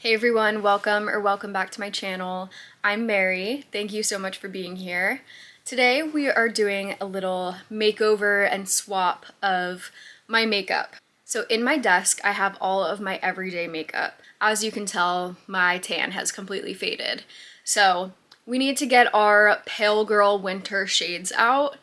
Hey everyone, welcome back to my channel. I'm Mary. Thank you so much for being here. Today we are doing a little makeover and swap of my makeup. So in my desk I have all of my everyday makeup. As you can tell, my tan has completely faded. So we need to get our Pale Girl Winter shades out,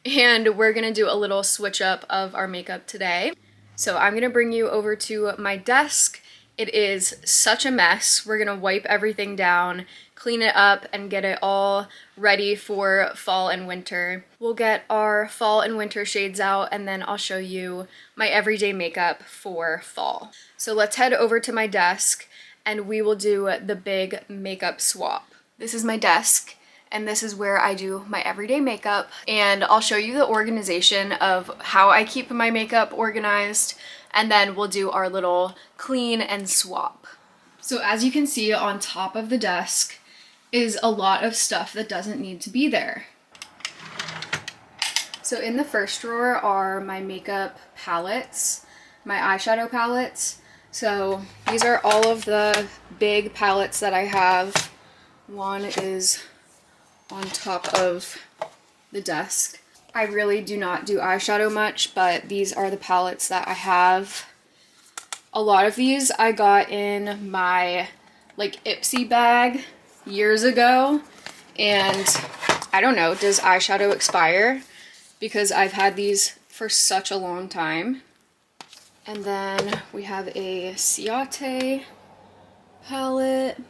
and we're gonna do a little switch up of our makeup today. So I'm gonna bring you over to my desk. It is such a mess. We're gonna wipe everything down, clean it up, and get it all ready for fall and winter. We'll get our fall and winter shades out, and then I'll show you my everyday makeup for fall. So let's head over to my desk and we will do the big makeup swap. This is my desk, and this is where I do my everyday makeup, and I'll show you the organization of how I keep my makeup organized, and then we'll do our little clean and swap. So as you can see, on top of the desk is a lot of stuff that doesn't need to be there. So in the first drawer are my makeup palettes, my eyeshadow palettes. So these are all of the big palettes that I have. One is on top of the desk. I really do not do eyeshadow much, but these are the palettes that I have. A lot of these I got in my Ipsy bag years ago, and I don't know, does eyeshadow expire? Because I've had these for such a long time. And then we have a Ciate palette.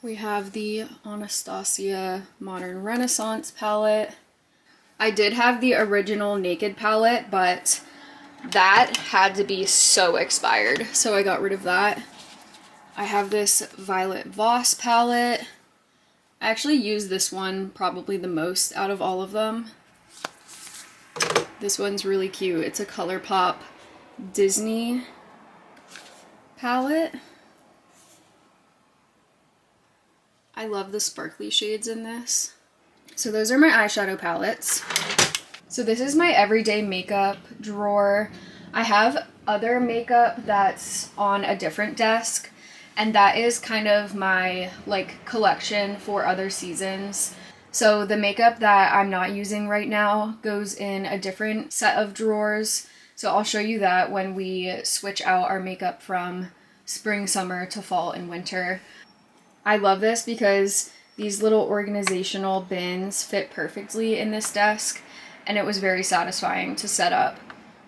We have the Anastasia Modern Renaissance palette. I did have the original Naked palette, but that had to be so expired, so I got rid of that. I have this Violet Voss palette. I actually use this one probably the most out of all of them. This one's really cute. It's a ColourPop Disney palette. I love the sparkly shades in this. So those are my eyeshadow palettes. So this is my everyday makeup drawer. I have other makeup that's on a different desk, and that is kind of my collection for other seasons. So the makeup that I'm not using right now goes in a different set of drawers. So I'll show you that when we switch out our makeup from spring, summer to fall and winter. I love this because these little organizational bins fit perfectly in this desk, and it was very satisfying to set up.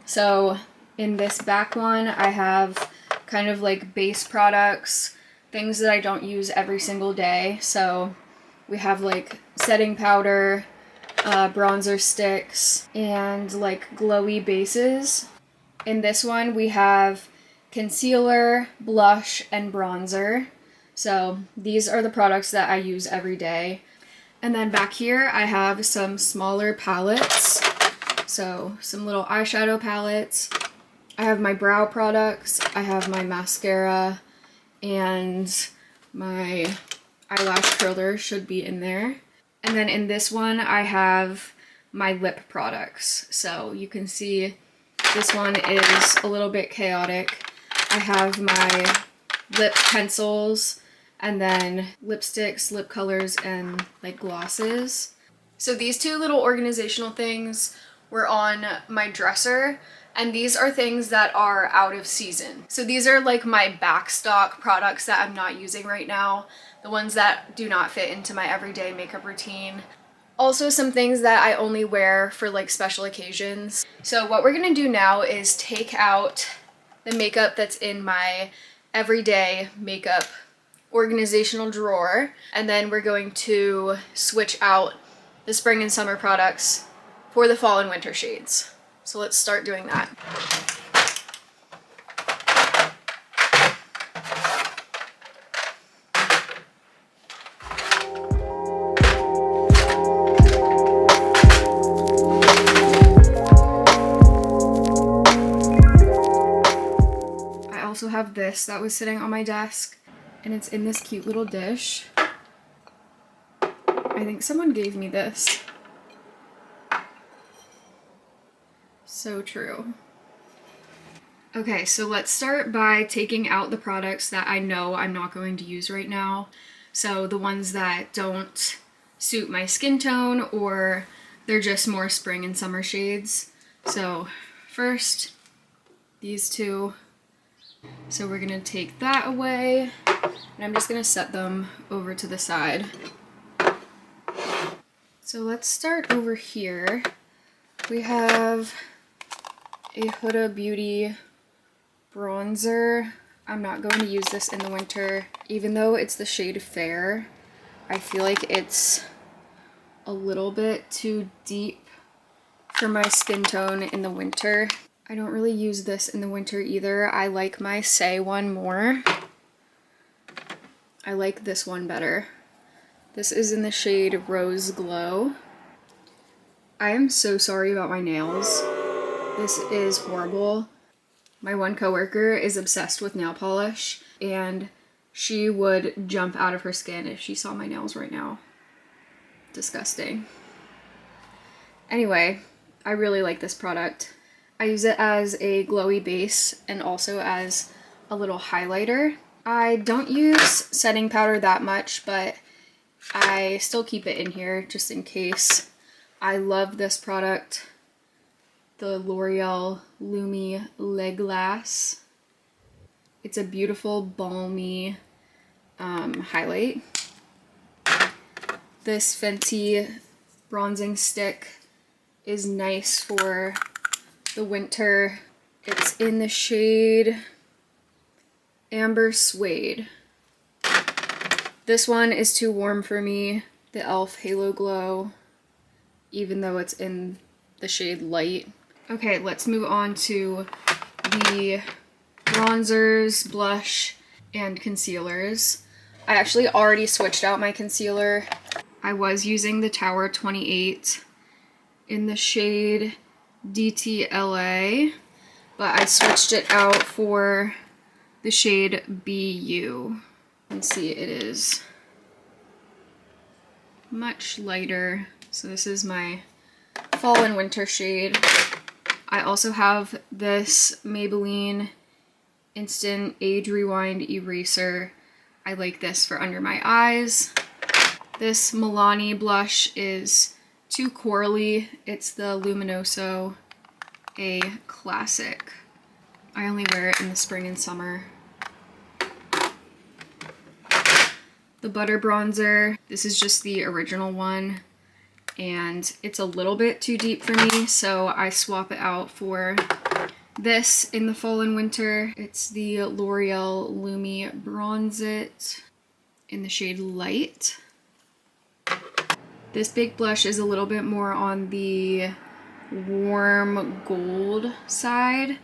So in this back one, I have kind of base products, things that I don't use every single day. So we have setting powder, bronzer sticks, and glowy bases. In this one, we have concealer, blush, and bronzer. So these are the products that I use every day. And then back here I have some smaller palettes. So some little eyeshadow palettes. I have my brow products. I have my mascara, and my eyelash curler should be in there. And then in this one I have my lip products. So you can see this one is a little bit chaotic. I have my lip pencils, and then lipsticks, lip colors, and glosses. So these two little organizational things were on my dresser, and these are things that are out of season. So these are my backstock products that I'm not using right now, the ones that do not fit into my everyday makeup routine. Also some things that I only wear for special occasions. So what we're gonna do now is take out the makeup that's in my everyday makeup organizational drawer, and then we're going to switch out the spring and summer products for the fall and winter shades. So let's start doing that. I also have this that was sitting on my desk, and it's in this cute little dish. I think someone gave me this. So true. Okay, so let's start by taking out the products that I know I'm not going to use right now. So the ones that don't suit my skin tone or they're just more spring and summer shades. So first, these two. So we're gonna take that away and I'm just gonna set them over to the side. So let's start over here. We have a Huda Beauty bronzer. I'm not going to use this in the winter. Even though it's the shade Fair, I feel like it's a little bit too deep for my skin tone in the winter. I don't really use this in the winter either. I like my Say one more. I like this one better. This is in the shade Rose Glow. I am so sorry about my nails. This is horrible. My one coworker is obsessed with nail polish and she would jump out of her skin if she saw my nails right now. Disgusting. Anyway, I really like this product. I use it as a glowy base and also as a little highlighter. I don't use setting powder that much, but I still keep it in here just in case. I love this product. The L'Oreal Lumi Leg Glass. It's a beautiful balmy highlight. This Fenty bronzing stick is nice for the winter. It's in the shade Amber Suede. This one is too warm for me. The e.l.f. Halo Glow, even though it's in the shade Light. Okay, let's move on to the bronzers, blush, and concealers. I actually already switched out my concealer. I was using the Tower 28 in the shade DTLA, but I switched it out for the shade BU. You can see it is much lighter. So this is my fall and winter shade. I also have this Maybelline Instant Age Rewind Eraser. I like this for under my eyes. This Milani blush is too corally. It's the Luminoso, a classic. I only wear it in the spring and summer. The Butter Bronzer, this is just the original one, and it's a little bit too deep for me, so I swap it out for this in the fall and winter. It's the L'Oreal Lumi Bronze It in the shade Light. This big blush is a little bit more on the warm gold side,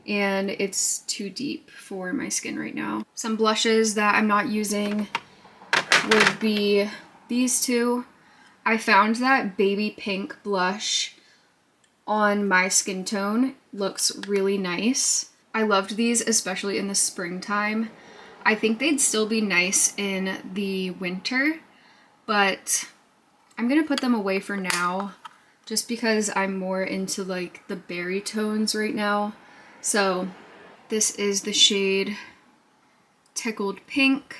and it's too deep for my skin right now. Some blushes that I'm not using would be these two. I found that baby pink blush on my skin tone looks really nice. I loved these, especially in the springtime. I think they'd still be nice in the winter, but I'm gonna put them away for now just because I'm more into like the berry tones right now. So this is the shade Tickled Pink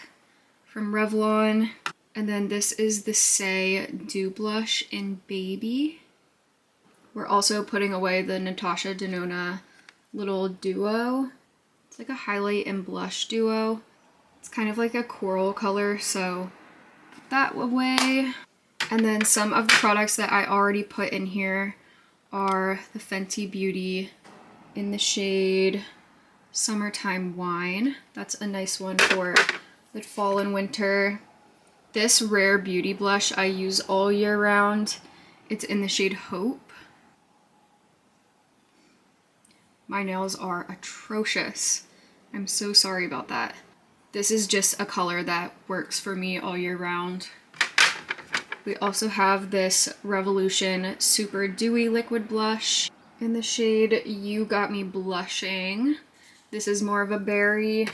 from Revlon. And then this is the Say Dew Blush in Baby. We're also putting away the Natasha Denona little duo. It's like a highlight and blush duo. It's kind of like a coral color, so put that away. And then some of the products that I already put in here are the Fenty Beauty in the shade Summertime Wine. That's a nice one for the fall and winter. This Rare Beauty blush I use all year round. It's in the shade Hope. My nails are atrocious. I'm so sorry about that. This is just a color that works for me all year round. We also have this Revolution Super Dewy Liquid Blush in the shade You Got Me Blushing. This is more of a berry.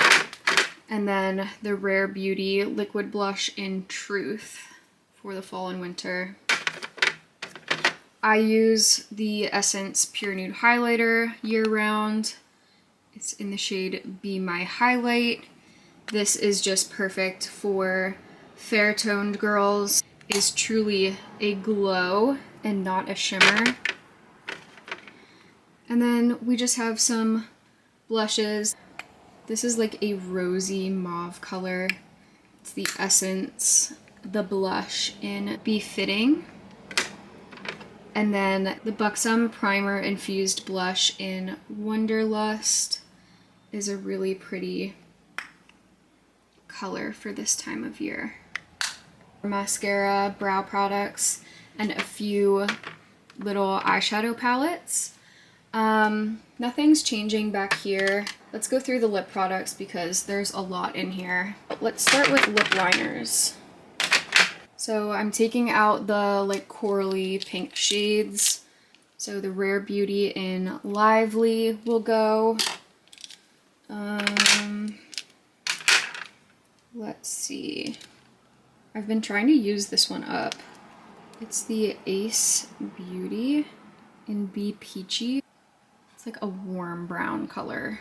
And then the Rare Beauty Liquid Blush in Truth for the fall and winter. I use the Essence Pure Nude Highlighter year round. It's in the shade Be My Highlight. This is just perfect for fair-toned girls. It's truly a glow and not a shimmer. And then we just have some blushes. This is like a rosy mauve color. It's the Essence, the blush in Be Fitting. And then the Buxom Primer Infused Blush in Wonderlust is a really pretty color for this time of year. Mascara, brow products, and a few little eyeshadow palettes. Nothing's changing back here. Let's go through the lip products because there's a lot in here. Let's start with lip liners. So I'm taking out the like corally pink shades. So the Rare Beauty in Lively will go. Let's see. I've been trying to use this one up. It's the Ace Beauty in Be Peachy. It's like a warm brown color.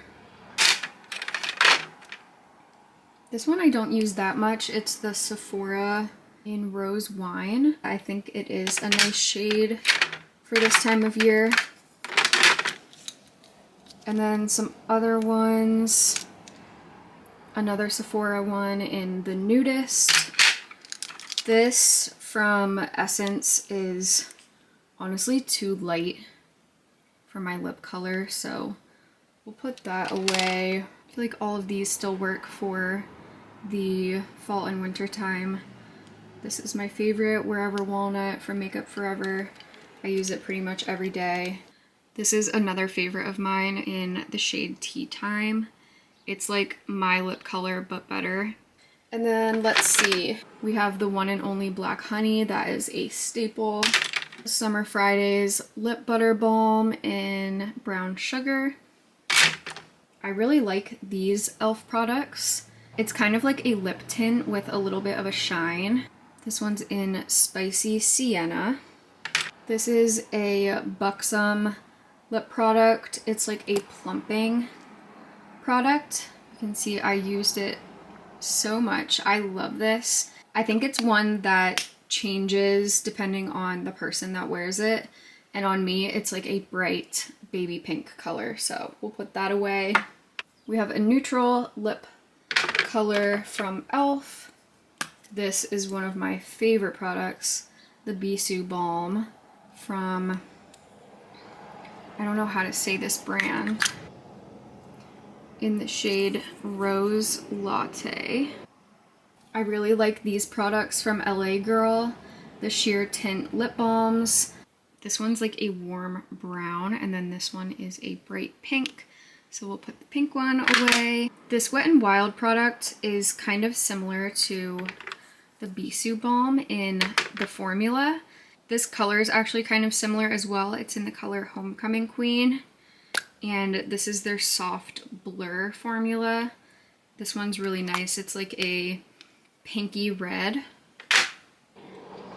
This one I don't use that much. It's the Sephora in Rose Wine. I think it is a nice shade for this time of year. And then some other ones. Another Sephora one in the Nudist. This from Essence is honestly too light for my lip color, so we'll put that away. I feel like all of these still work for the fall and winter time. This is my favorite Wherever Walnut from Makeup Forever. I use it pretty much every day. This is another favorite of mine in the shade Tea Time. It's like my lip color, but better. And then let's see, we have the one and only Black Honey. That is a staple. Summer Fridays Lip Butter Balm in Brown Sugar. I really like these e.l.f. products. It's kind of like a lip tint with a little bit of a shine. This one's in Spicy Sienna. This is a Buxom lip product. It's like a plumping product. You can see I used it so much. I love this. I think it's one that changes depending on the person that wears it. And on me, it's like a bright baby pink color. So we'll put that away. We have a neutral lip color from e.l.f. This is one of my favorite products, the Bisou Balm from, I don't know how to say this brand, in the shade Rose Latte. I really like these products from LA Girl, the Sheer Tint Lip Balms. This one's like a warm brown, and then this one is a bright pink. So we'll put the pink one away. This Wet n Wild product is kind of similar to the Bisou Balm in the formula. This color is actually kind of similar as well. It's in the color Homecoming Queen. And this is their soft blur formula. This one's really nice. It's like a pinky red.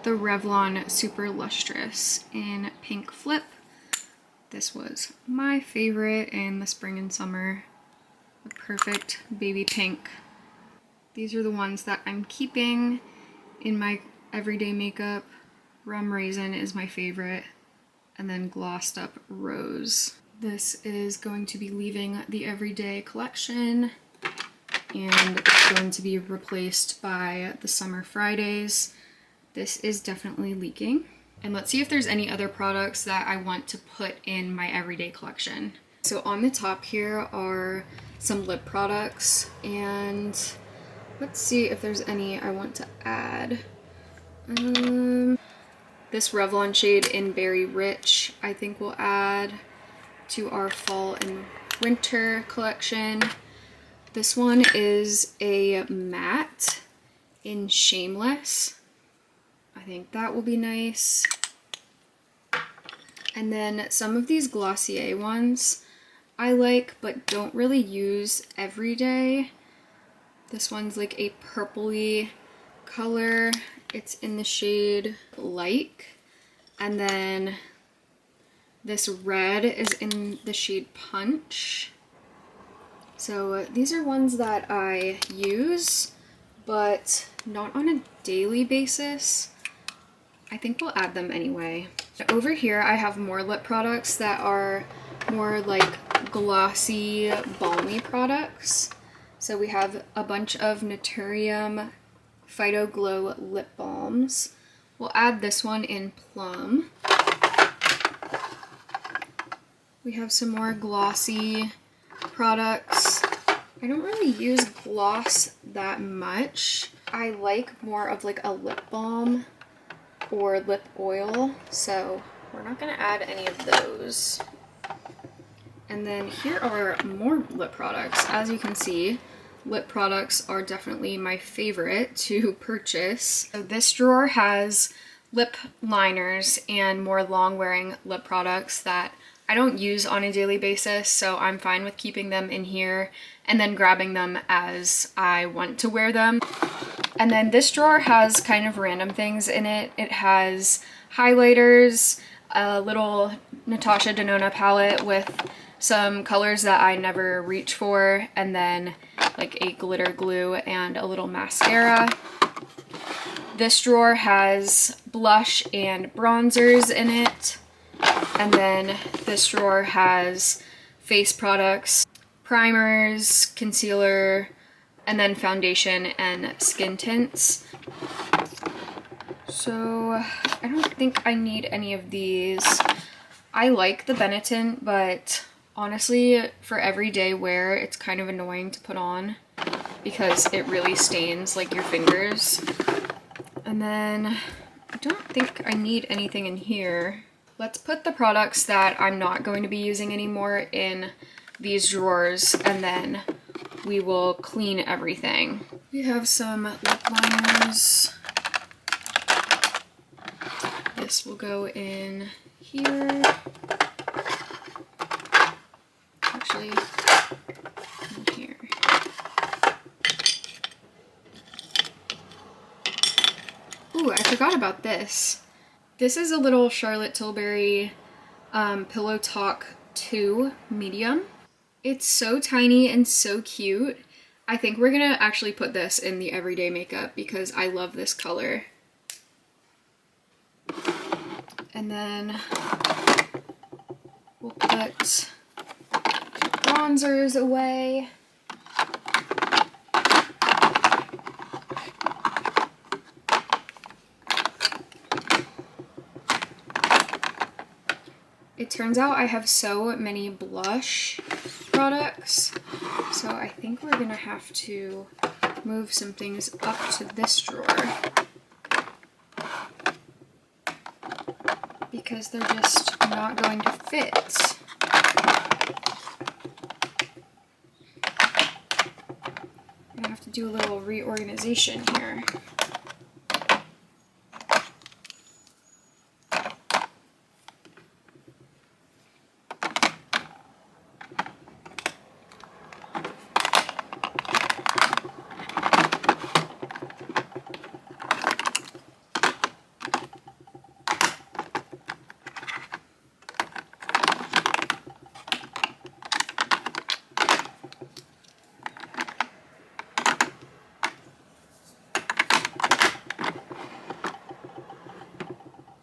The Revlon Super Lustrous in Pink Flip. This was my favorite in the spring and summer. The perfect baby pink. These are the ones that I'm keeping in my everyday makeup. Rum Raisin is my favorite. And then Glossed Up Rose. This is going to be leaving the everyday collection, and it's going to be replaced by the Summer Fridays. This is definitely leaking. And let's see if there's any other products that I want to put in my everyday collection. So on the top here are some lip products, and let's see if there's any I want to add. This Revlon shade in Berry Rich I think we'll add to our fall and winter collection. This one is a matte in Shameless. I think that will be nice. And then some of these Glossier ones I like but don't really use every day. This one's like a purpley color. It's in the shade Like. And then this red is in the shade Punch. So these are ones that I use, but not on a daily basis. I think we'll add them anyway. Over here I have more lip products that are more like glossy, balmy products. So we have a bunch of Naturium Phyto Glow lip balms. We'll add this one in Plum. We have some more glossy products. I don't really use gloss that much. I like more of like a lip balm or lip oil, so we're not gonna add any of those. And then here are more lip products. As you can see, lip products are definitely my favorite to purchase. So this drawer has lip liners and more long-wearing lip products that I don't use on a daily basis, so I'm fine with keeping them in here and then grabbing them as I want to wear them. And then this drawer has kind of random things in it. It has highlighters, a little Natasha Denona palette with some colors that I never reach for, and then like a glitter glue and a little mascara. This drawer has blush and bronzers in it. And then this drawer has face products, primers, concealer, and then foundation and skin tints. So I don't think I need any of these. I like the Benetton, but honestly, for everyday wear, it's kind of annoying to put on because it really stains like your fingers. And then I don't think I need anything in here. Let's put the products that I'm not going to be using anymore in these drawers, and then we will clean everything. We have some lip liners. This will go in here. Actually, in here. Ooh, I forgot about this. This is a little Charlotte Tilbury Pillow Talk 2 medium. It's so tiny and so cute. I think we're gonna actually put this in the everyday makeup because I love this color. And then we'll put bronzers away. It turns out I have so many blush products, so I think we're gonna have to move some things up to this drawer because they're just not going to fit. I'm gonna have to do a little reorganization here.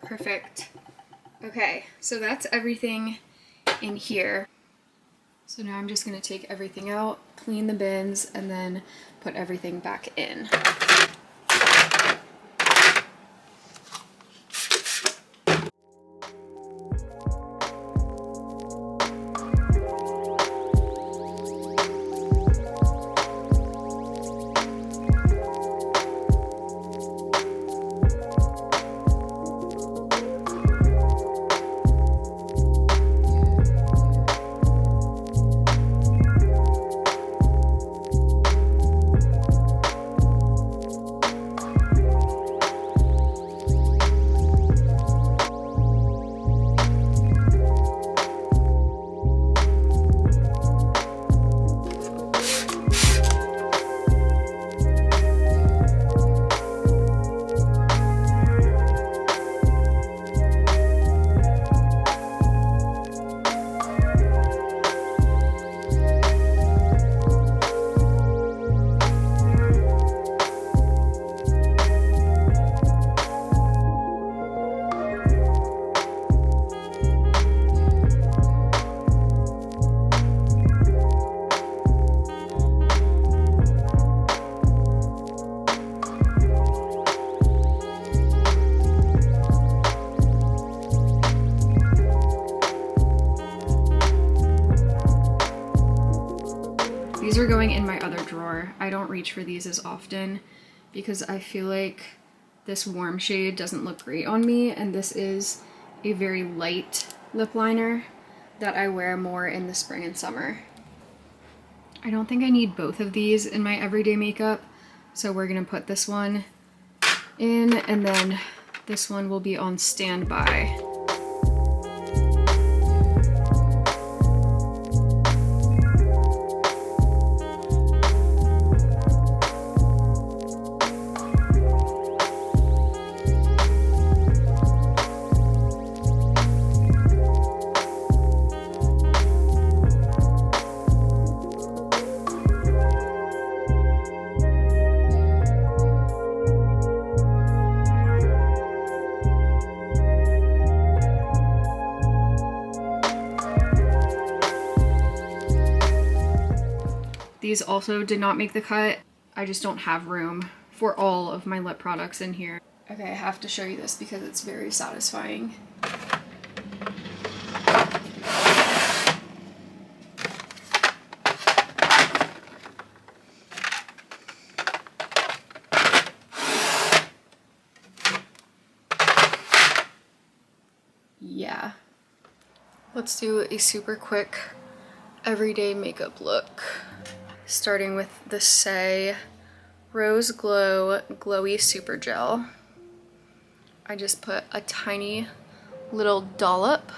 Perfect. Okay, so that's everything in here. So now I'm just gonna take everything out, clean the bins, and then put everything back in. reach for these as often because I feel like this warm shade doesn't look great on me, and this is a very light lip liner that I wear more in the spring and summer. I don't think I need both of these in my everyday makeup, so we're gonna put this one in, and then this one will be on standby. These also did not make the cut. I just don't have room for all of my lip products in here. Okay, I have to show you this because it's very satisfying. Yeah. Let's do a super quick everyday makeup look. Starting with the Say Rose Glow Glowy Super Gel. I just put a tiny little dollop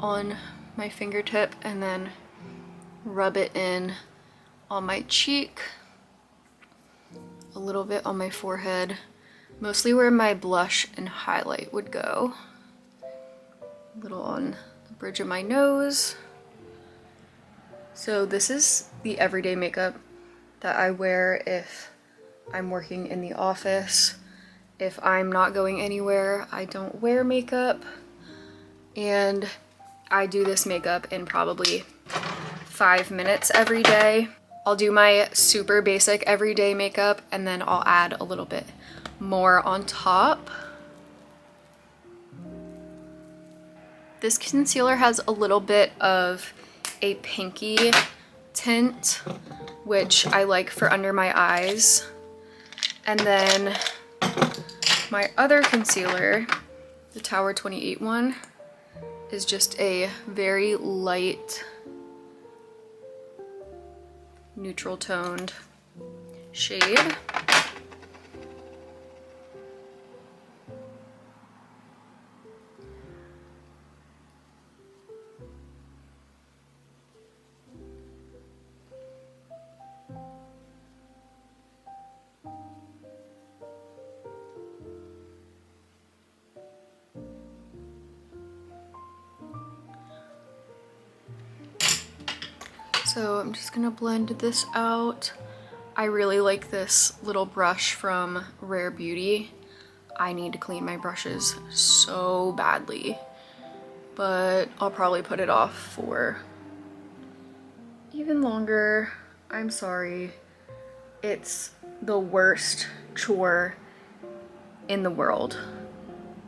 on my fingertip and then rub it in on my cheek, a little bit on my forehead, mostly where my blush and highlight would go. A little on the bridge of my nose. So this is the everyday makeup that I wear if I'm working in the office. If I'm not going anywhere, I don't wear makeup. And I do this makeup in probably 5 minutes every day. I'll do my super basic everyday makeup and then I'll add a little bit more on top. This concealer has a little bit of a pinky tint, which I like for under my eyes. And then my other concealer, the Tower 28 one, is just a very light, neutral toned shade. So I'm just gonna blend this out. I really like this little brush from Rare Beauty. I need to clean my brushes so badly, but I'll probably put it off for even longer. I'm sorry. It's the worst chore in the world.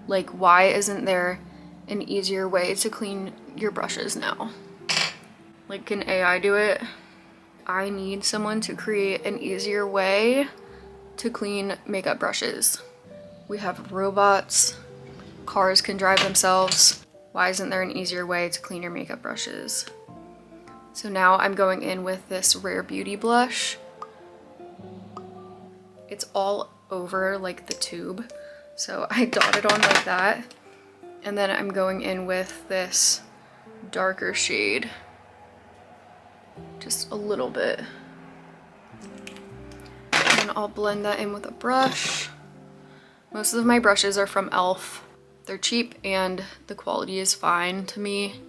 Like, why isn't there an easier way to clean your brushes now? Like, can AI do it? I need someone to create an easier way to clean makeup brushes. We have robots, cars can drive themselves. Why isn't there an easier way to clean your makeup brushes? So now I'm going in with this Rare Beauty blush. It's all over like the tube, so I dot it on like that. And then I'm going in with this darker shade. Just a little bit. And then I'll blend that in with a brush. Most of my brushes are from e.l.f. They're cheap and the quality is fine to me.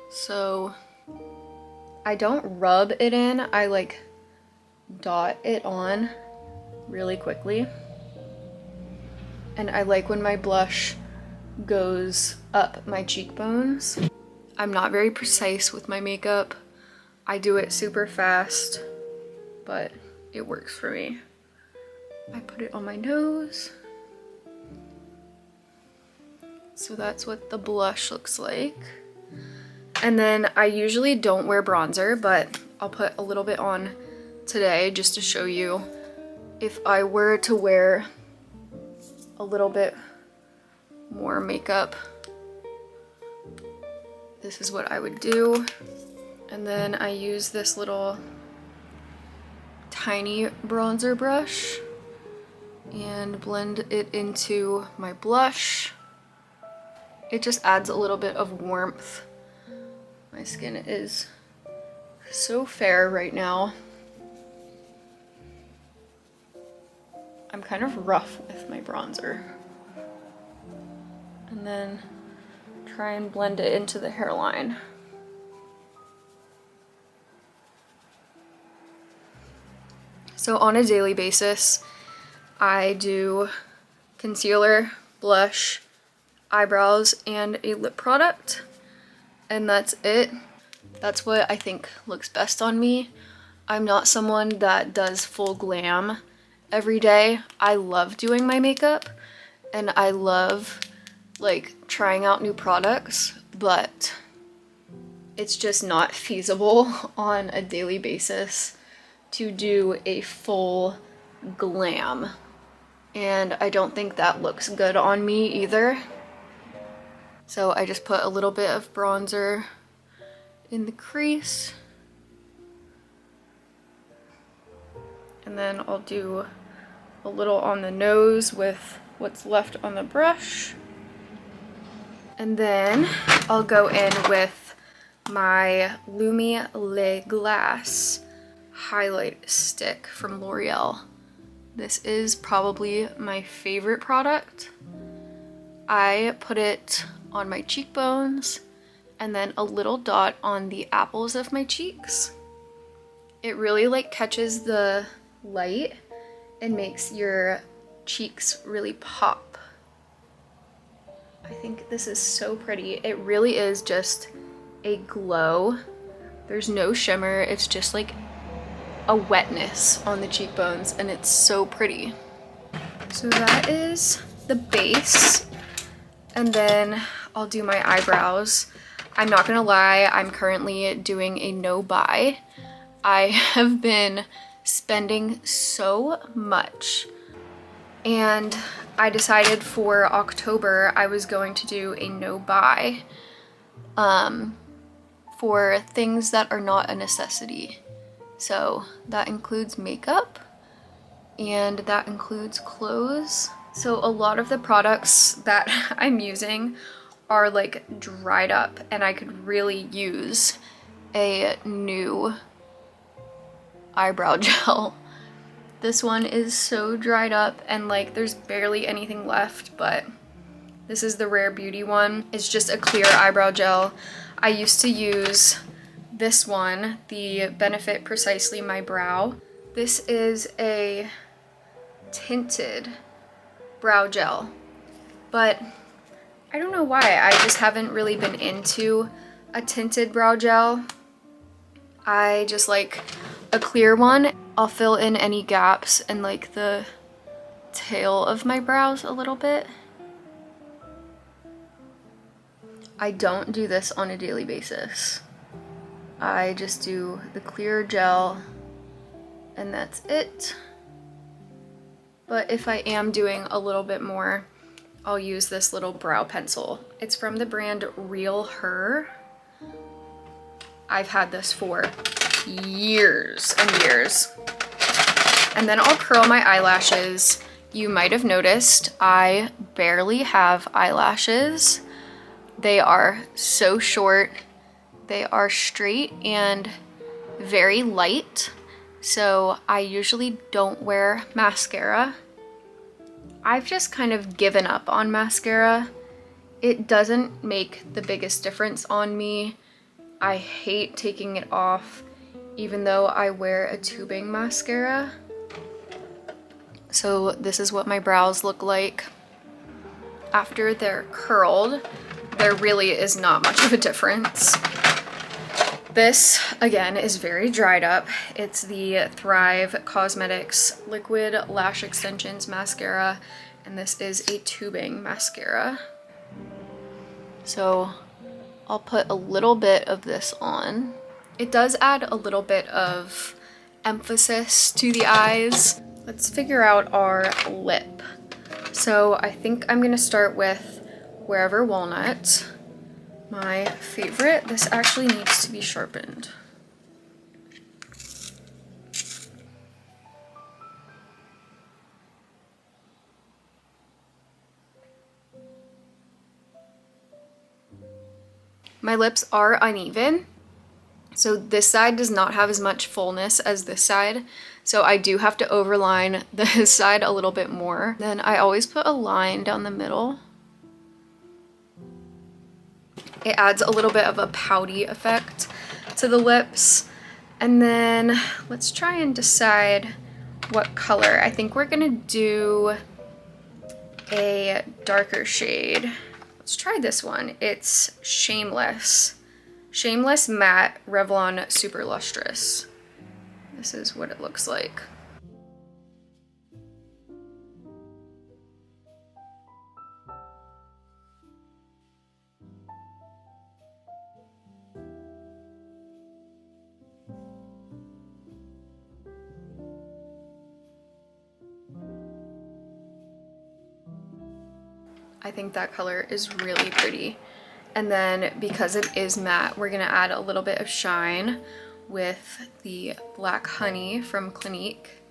So I don't rub it in, I like dot it on really quickly. And I like when my blush goes up my cheekbones. I'm not very precise with my makeup. I do it super fast, but it works for me. I put it on my nose. So that's what the blush looks like. And then I usually don't wear bronzer, but I'll put a little bit on today just to show you if I were to wear a little bit more makeup, this is what I would do. And then I use this little tiny bronzer brush and blend it into my blush. It just adds a little bit of warmth. My skin is so fair right now. I'm kind of rough with my bronzer. And then try and blend it into the hairline. So on a daily basis, I do concealer, blush, eyebrows, and a lip product. And that's it. That's what I think looks best on me. I'm not someone that does full glam every day. I love doing my makeup and I love like trying out new products, but it's just not feasible on a daily basis to do a full glam. And I don't think that looks good on me either. So I just put a little bit of bronzer in the crease. And then I'll do a little on the nose with what's left on the brush. And then I'll go in with my Lumi Le Glace highlight stick from L'Oreal. This is probably my favorite product. I put it on my cheekbones and then a little dot on the apples of my cheeks. It really like catches the light and makes your cheeks really pop. I think this is so pretty. It really is just a glow. There's no shimmer. It's just like a wetness on the cheekbones and it's so pretty. So that is the base. And then I'll do my eyebrows. I'm not gonna lie, I'm currently doing a no buy. I have been spending so much and I decided for October I was going to do a no buy for things that are not a necessity. So that includes makeup and that includes clothes. So a lot of the products that I'm using are like dried up and I could really use a new eyebrow gel. This one is so dried up and like there's barely anything left, but this is the Rare Beauty one. It's just a clear eyebrow gel. I used to use this one, the Benefit Precisely My Brow. This is a tinted brow gel, but I don't know why. I just haven't really been into a tinted brow gel. I just like a clear one. I'll fill in any gaps and like the tail of my brows a little bit. I don't do this on a daily basis. I just do the clear gel and that's it. But if I am doing a little bit more, I'll use this little brow pencil. It's from the brand Real Her. I've had this for years and years. And then I'll curl my eyelashes. You might have noticed I barely have eyelashes. They are so short. They are straight and very light. So I usually don't wear mascara. I've just kind of given up on mascara. It doesn't make the biggest difference on me. I hate taking it off, even though I wear a tubing mascara. So this is what my brows look like after they're curled. There really is not much of a difference. This, again, is very dried up. It's the Thrive Cosmetics Liquid Lash Extensions Mascara, and this is a tubing mascara. So I'll put a little bit of this on. It does add a little bit of emphasis to the eyes. Let's figure out our lip. So I think I'm gonna start with Wherever Walnut. My favorite. This actually needs to be sharpened. My lips are uneven, so this side does not have as much fullness as this side, so I do have to overline this side a little bit more. Then I always put a line down the middle. It adds a little bit of a pouty effect to the lips. And then let's try and decide what color. I think we're gonna do a darker shade. Let's try this one. It's Shameless. Shameless Matte Revlon Super Lustrous. This is what it looks like. I think that color is really pretty. And then because it is matte, we're gonna add a little bit of shine with the Black Honey from Clinique.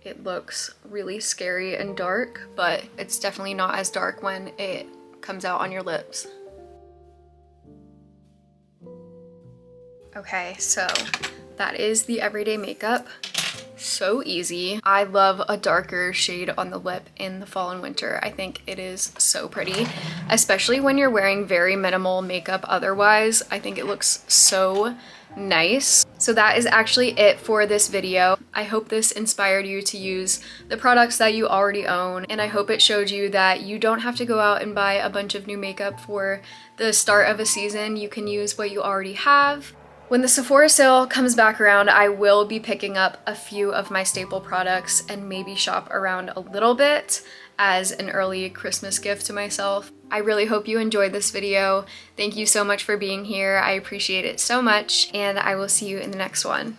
It looks really scary and dark, but it's definitely not as dark when it comes out on your lips. Okay, so that is the everyday makeup. So easy. I love a darker shade on the lip in the fall and winter. I think it is so pretty, especially when you're wearing very minimal makeup otherwise. I think it looks so nice. So that is actually it for this video. I hope this inspired you to use the products that you already own, and I hope it showed you that you don't have to go out and buy a bunch of new makeup for the start of a season. You can use what you already have. When the Sephora sale comes back around, I will be picking up a few of my staple products and maybe shop around a little bit as an early Christmas gift to myself. I really hope you enjoyed this video. Thank you so much for being here. I appreciate it so much, and I will see you in the next one.